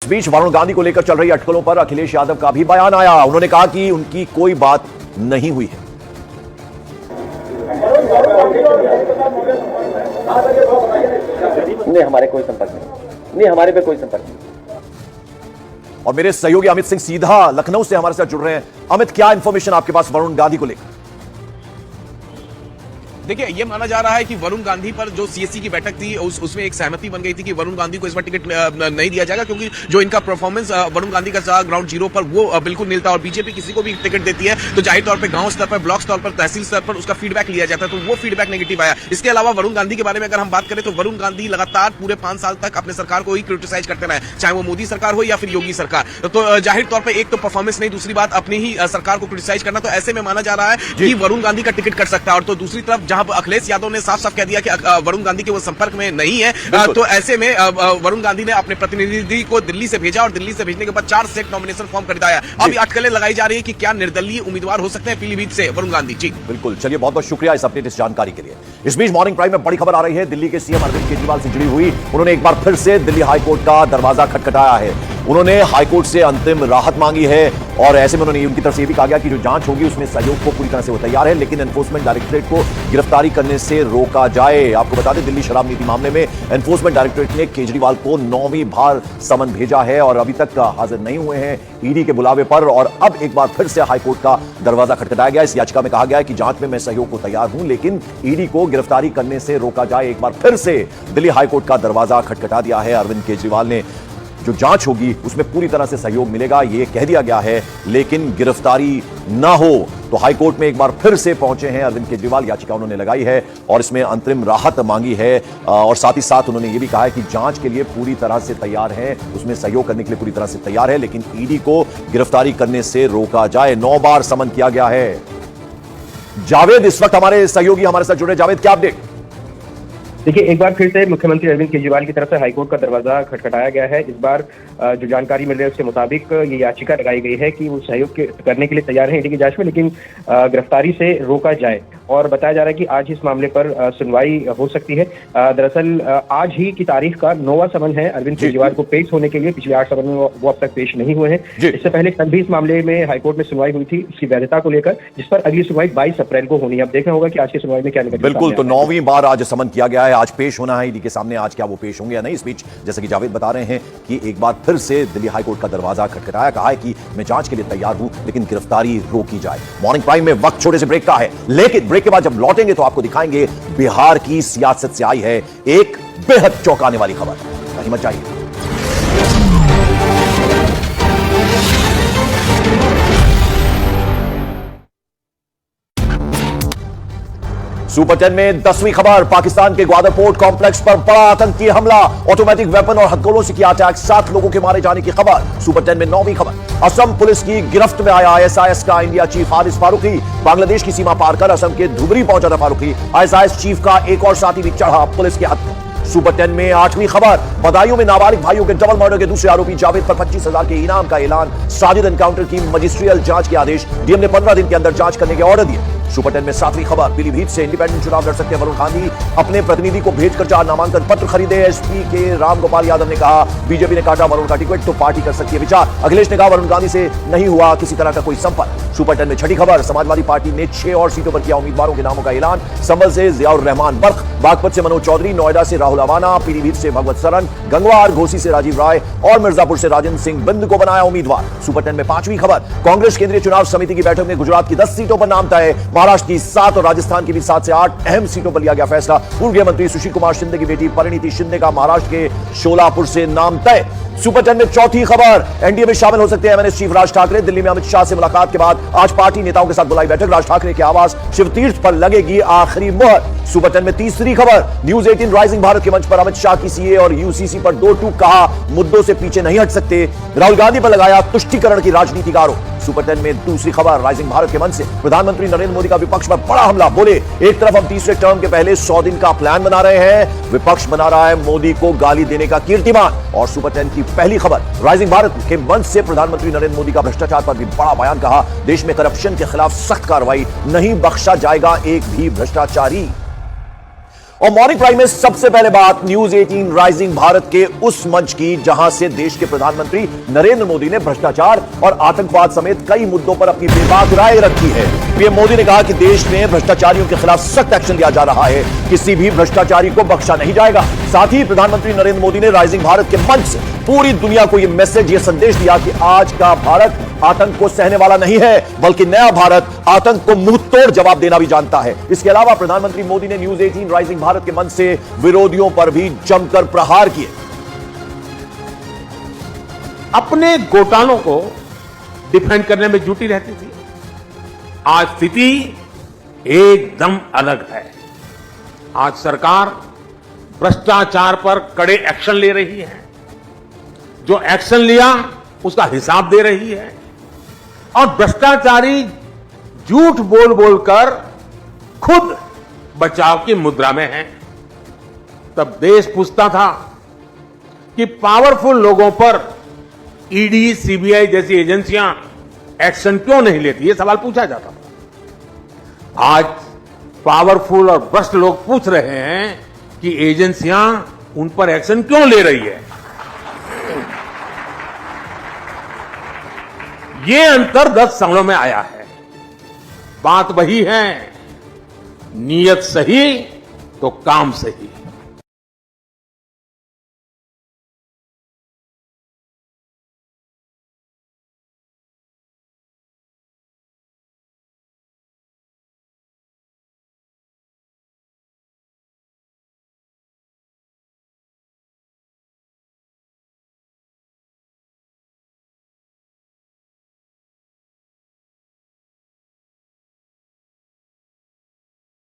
इस बीच वरुण गांधी को लेकर चल रही अटकलों पर अखिलेश यादव का भी बयान आया। उन्होंने कहा कि उनकी कोई बात नहीं हुई है। नहीं, हमारे कोई संपर्क नहीं, हमारे पे कोई संपर्क नहीं। और मेरे सहयोगी अमित सिंह सीधा लखनऊ से हमारे साथ जुड़ रहे हैं। अमित, क्या इंफॉर्मेशन आपके पास वरुण गांधी को लेकर? देखिए, ये माना जा रहा है कि वरुण गांधी पर जो सीएससी की बैठक थी उसमें एक सहमति बन गई थी कि वरुण गांधी को इस बार टिकट नहीं दिया जाएगा, क्योंकि जो इनका परफॉर्मेंस वरुण गांधी का था ग्राउंड जीरो पर वो बिल्कुल नहीं था। और बीजेपी किसी को भी टिकट देती है तो जाहिर तौर पर गांव स्तर पर, ब्लॉक स्तर पर, तहसील स्तर पर उसका फीडबैक लिया जाता है, तो वो फीडबैक नेगेटिव आया। इसके अलावा वरुण गांधी के बारे में अगर हम बात करें तो वरुण गांधी लगातार पूरे 5 साल तक अपने सरकार को ही क्रिटिसाइज करते रहे, चाहे वो मोदी सरकार हो या फिर योगी सरकार। तो जाहिर तौर पर एक तो परफॉर्मेंस नहीं, दूसरी बात अपनी ही सरकार को क्रिटिसाइज करना। तो ऐसे में माना जा रहा है कि वरुण गांधी का टिकट कट सकता है। और तो दूसरी तरफ जहां अखिलेश यादव साफ साफ कह दिया कि वरुण गांधी के वो संपर्क में नहीं है, तो ऐसे में वरुण गांधी ने अपने प्रतिनिधि को दिल्ली से भेजा और दिल्ली से भेजने के बाद 4 सेट नॉमिनेशन फॉर्म खरीदाया। अब ये अटकलें लगाई जा रही है कि क्या निर्दलीय उम्मीदवार हो सकते हैं पीलीभीत से वरुण गांधी। जी बिल्कुल, चलिए बहुत बहुत शुक्रिया इस अपडेट, इस जानकारी के लिए। इस बीच मॉर्निंग प्राइम में बड़ी खबर आ रही है दिल्ली के सीएम अरविंद केजरीवाल से जुड़ी हुई। उन्होंने एक बार फिर से दिल्ली हाईकोर्ट का दरवाजा खटखटाया है। उन्होंने हाईकोर्ट से अंतरिम राहत मांगी है और ऐसे में उन्होंने उनकी तरफ से यह भी कहा गया कि जो जांच होगी उसमें सहयोग को पूरी तरह से वो तैयार है, लेकिन एनफोर्समेंट डायरेक्टरेट को गिरफ्तारी करने से रोका जाए। आपको बता दें, दिल्ली शराब नीति मामले में एनफोर्समेंट डायरेक्टरेट ने केजरीवाल को 9वीं बार समन भेजा है और अभी तक हाजिर नहीं हुए हैं ईडी के बुलावे पर। और अब एक बार फिर से हाईकोर्ट का दरवाजा खटखटाया गया। इस याचिका में कहा गया है कि जांच में मैं सहयोग को तैयार हूं, लेकिन ईडी को गिरफ्तारी करने से रोका जाए। एक बार फिर से दिल्ली हाईकोर्ट का दरवाजा खटखटा दिया है अरविंद केजरीवाल ने। जो जांच होगी उसमें पूरी तरह से सहयोग मिलेगा, यह कह दिया गया है, लेकिन गिरफ्तारी ना हो। तो हाईकोर्ट में एक बार फिर से पहुंचे हैं अरविंद केजरीवाल। याचिका उन्होंने लगाई है और इसमें अंतरिम राहत मांगी है और साथ ही साथ उन्होंने यह भी कहा है कि जांच के लिए पूरी तरह से तैयार हैं, उसमें सहयोग करने के लिए पूरी तरह से तैयार है, लेकिन ईडी को गिरफ्तारी करने से रोका जाए। 9 बार समन किया गया है। जावेद इस वक्त हमारे सहयोगी हमारे साथ जुड़े। जावेद, क्या अपडेट? देखिए, एक बार फिर से मुख्यमंत्री अरविंद केजरीवाल की तरफ से हाईकोर्ट का दरवाजा खटखटाया गया है। इस बार जो जानकारी मिल रही है उसके मुताबिक ये याचिका लगाई गई है कि वो सहयोग करने के लिए तैयार है ईडी की जांच में, लेकिन गिरफ्तारी से रोका जाए। और बताया जा रहा है कि आज इस मामले पर सुनवाई हो सकती है। दरअसल आज ही की तारीख का 9वां समन है अरविंद केजरीवाल को पेश होने के लिए। पिछले 8 समन में वो अब तक पेश नहीं हुए हैं। इससे पहले कल भी इस मामले में हाईकोर्ट में सुनवाई हुई थी उसकी वैधता को लेकर, जिस पर अगली सुनवाई 22 अप्रैल को होनी है। अब देखना होगा कि आज की सुनवाई में क्या निकलता है। बिल्कुल, तो 9वीं बार आज समन किया गया है, आज पेश होना है ईडी के सामने। आज क्या वो पेश होंगे या नहीं? इस बीच जैसे कि जावेद बता रहे हैं कि एक बार फिर से दिल्ली हाईकोर्ट का दरवाजा खटखटाया, कहा है कि मैं जांच के लिए तैयार हूं, लेकिन गिरफ्तारी रोकी जाए। मॉर्निंग प्राइम में वक्त छोटे से ब्रेक का है, लेकिन ब्रेक के बाद जब लौटेंगे तो आपको दिखाएंगे बिहार की सियासत से आई है एक बेहद चौंकाने वाली खबर। कहीं मत जाइए। सुपर 10 में 10वीं खबर। पाकिस्तान के ग्वादर पोर्ट कॉम्प्लेक्स पर बड़ा आतंकी हमला, ऑटोमेटिक वेपन और हथगोलों से किया अटैक, 7 लोगों के मारे जाने की खबर। सुपर 10 में 9वीं खबर। असम पुलिस की गिरफ्त में आया आईएसआईएस का इंडिया चीफ हारिस फारूकी। बांग्लादेश की सीमा पार कर असम के धुबरी पहुंचा था फारूकी। आईएसआईएस चीफ का एक और साथी भी चढ़ा पुलिस के हाथ में। सुपर 10 में 8वीं खबर। बदायूं में नाबालिग भाइयों के डबल मर्डर के दूसरे आरोपी जावेद पर 25,000 के इनाम का ऐलान। साजिद एनकाउंटर की मजिस्ट्रियल जांच के आदेश। डीएम ने 15 दिन के अंदर जांच करने के ऑर्डर दिए। सुपर 10 में 7वीं खबर। पीलीभीत से इंडिपेंडेंट चुनाव लड़ सकते हैं वरुण गांधी। अपने प्रतिनिधि को भेजकर 4 नामांकन पत्र खरीदे। एसपी के रामगोपाल यादव ने कहा बीजेपी ने काटा वरुण का टिकट तो पार्टी कर सकती है विचार। अखिलेश ने कहा वरुण गांधी से नहीं हुआ किसी तरह का कोई संपर्क। सुपर 10 में 6ठी खबर। समाजवादी पार्टी ने 6 और सीटों पर किया उम्मीदवारों के नामों का ऐलान। संभल से जियाउर रहमान बर्क, बागपत से मनोज चौधरी, नोएडा से राहुल अवाना, पीलीभीत से भगवत सरन, गंगवार घोसी से राजीव राय और मिर्जापुर से राजेंद्र सिंह बिंद को बनाया उम्मीदवार। सुपर 10 में 5वीं खबर। कांग्रेस केंद्रीय चुनाव समिति की बैठक में गुजरात की 10 सीटों पर नाम तय। महाराष्ट्र की 7 और राजस्थान की भी 7 से 8 अहम सीटों पर लिया गया फैसला। पूर्व गृह मंत्री सुशील कुमार शिंदे की बेटी परिणीति शिंदे का महाराष्ट्र के शोलापुर से नाम तय। सुपर 10 में 4थी खबर। एनडीए में शामिल हो सकते हैं एमएनएस चीफ राज ठाकरे। दिल्ली में अमित शाह से मुलाकात के बाद आज पार्टी नेताओं के साथ बुलाई बैठक। राज ठाकरे के आवास शिवतीर्थ पर लगेगी आखिरी मुहर। सुपर 10 में 3री खबर। न्यूज 18 राइजिंग भारत के मंच पर अमित शाह की सीए और यूसीसी पर 2 टूक कहा मुद्दों से पीछे नहीं हट सकते। राहुल गांधी पर लगाया तुष्टीकरण की राजनीति का आरोप। सुपर 10 में 2री खबर। राइजिंग भारत के मंच से प्रधानमंत्री नरेंद्र मोदी का विपक्ष पर बड़ा हमला। बोले एक तरफ हम तीसरे टर्म के पहले 100 दिन का प्लान बना रहे हैं, विपक्ष बना रहा है मोदी को गाली देने का कीर्तिमान। और सुपर 10 की पहली खबर। राइजिंग भारत के मंच से प्रधानमंत्री नरेंद्र मोदी का भ्रष्टाचार पर भी बड़ा बयान। कहा देश में करप्शन के खिलाफ सख्त कार्रवाई, नहीं बख्शा जाएगा एक भी भ्रष्टाचारी। और मॉर्निंग प्राइम में सबसे पहले बात न्यूज 18 राइजिंग भारत के उस मंच की जहां से देश के प्रधानमंत्री नरेंद्र मोदी ने भ्रष्टाचार और आतंकवाद समेत कई मुद्दों पर अपनी बेबाक राय रखी है। पीएम मोदी ने कहा कि देश में भ्रष्टाचारियों के खिलाफ सख्त एक्शन लिया जा रहा है, किसी भी भ्रष्टाचारी को बख्शा नहीं जाएगा। साथ ही प्रधानमंत्री नरेंद्र मोदी ने राइजिंग भारत के मंच से पूरी दुनिया को यह मैसेज, यह संदेश दिया कि आज का भारत आतंक को सहने वाला नहीं है, बल्कि नया भारत आतंक को मुंह तोड़ जवाब देना भी जानता है। इसके अलावा प्रधानमंत्री मोदी ने न्यूज 18 राइजिंग भारत के मंच से विरोधियों पर भी जमकर प्रहार किए। अपने घोटालों को डिफेंड करने में जुटी रहती थी। आज स्थिति एकदम अलग है। आज सरकार भ्रष्टाचार पर कड़े एक्शन ले रही है। जो एक्शन लिया उसका हिसाब दे रही है। और भ्रष्टाचारी झूठ बोल बोलकर खुद बचाव की मुद्रा में है। तब देश पूछता था कि पावरफुल लोगों पर ईडी, सीबीआई जैसी एजेंसियां एक्शन क्यों नहीं लेती, ये सवाल पूछा जाता था। आज पावरफुल और भ्रष्ट लोग पूछ रहे हैं कि एजेंसियां उन पर एक्शन क्यों ले रही है। ये अंतर 10 सालों में आया है। बात वही है, नीयत सही तो काम सही।